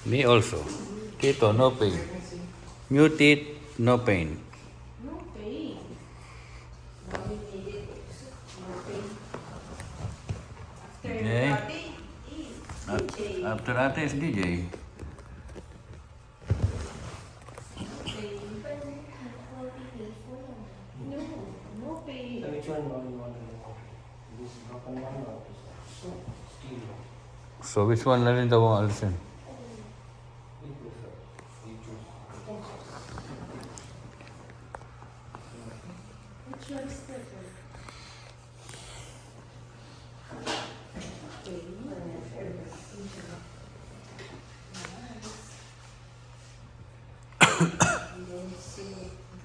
Me also. Tito, no pain. New teeth, no pain. No pain. Mommy made it. No pain. After Okay. ate, DJ. After ate is DJ. No, no pain. Which one you want to know? This broken one or this steel one? So which one na rin daw ang alisin? You prefer. You choose. Which one is better? And then she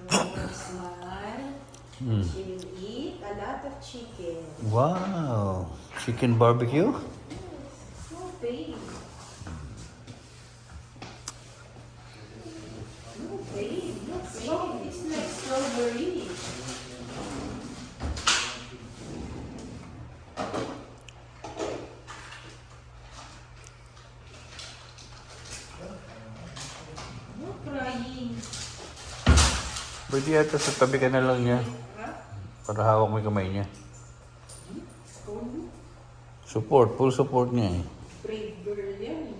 will smile. She will eat a lot of chicken. Wow. Chicken barbecue? No pain. No pain. No pain. It's like strawberry. No crying. Pwede yata sa tabi ka na lang niya. Ha? Para hawak mo yung kamay niya. Don't Support. Full support niya eh. brave girl yan.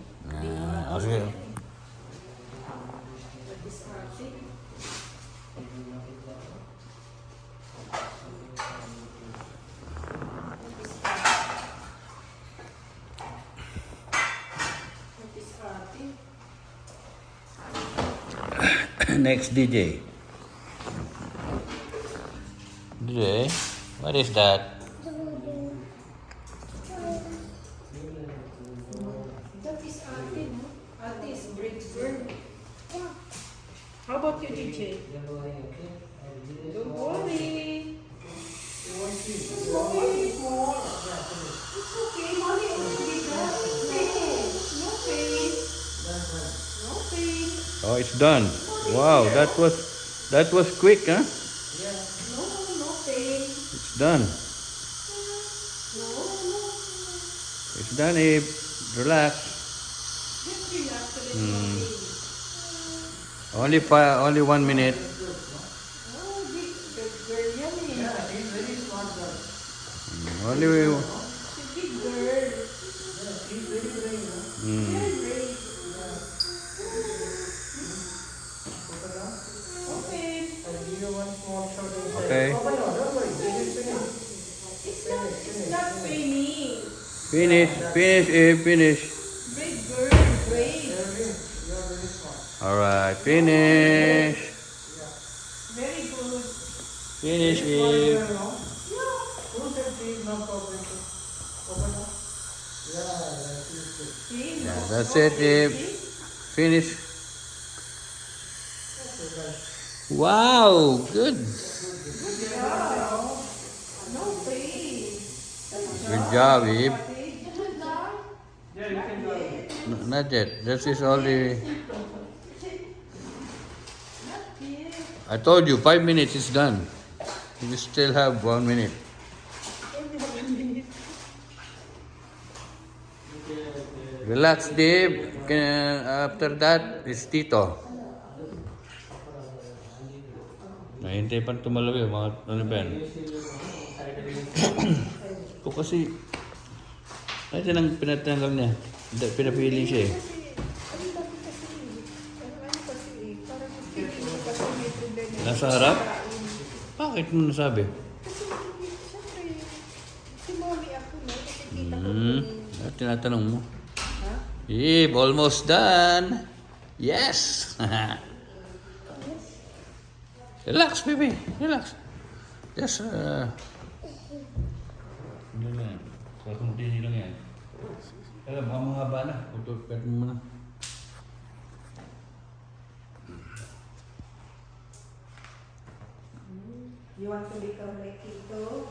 Sige. But this ate, Next DJ. DJ? What is that? that is ate, no? Ate is brave girl. How about you, DJ? Don't worry, okay? I'll do this Don't one. worry. You want to It's okay. It's okay. Mommy already did that. No pain. No pain. Oh, it's done. Wow, that was quick, huh? No pain. It's done. No. It's done, Abe. Relax. Just relax a little bit. Only 1 minute. Oh, big girl yan eh. Yeah, he's very smart girl. Only. She's big girl. Yeah, he's very brave, no? Very brave. Okay. I'll give you one small shot inside. Okay. Oh, no, don't worry. This is finished. It's not paining. Finish, Abe, finish. Brave girl, brave. You're very smart. Alright, finish. Very good. Finish, Who Abe. said please no problem? Open up. Yeah, that is good. See, Yeah, no- that's no it, pain, Abe. see? Finish. Okay, guys. Wow, good. Good job. No pain. Good job, Abe. Yeah, you can do it. Not yet. This is only. Not yet. I told you 5 minutes is done. You still have 1 minute. Relax, Dave. After that, it's Tito. Nahintay pa tumalawi, mga ano ba yan? O kasi, ito nang pinatanggal niya. Pinapili siya eh. Nasa harap? Bakit mo nasabi? Si mommy ako na, nakikita ko. Tinatanong mo. Ha? Yep, almost done. Yes. Relax, baby. Relax. Just, ano lang yan. Continue lang yan. Alam, mahaba na. Cut mo na. You want to become like Tito?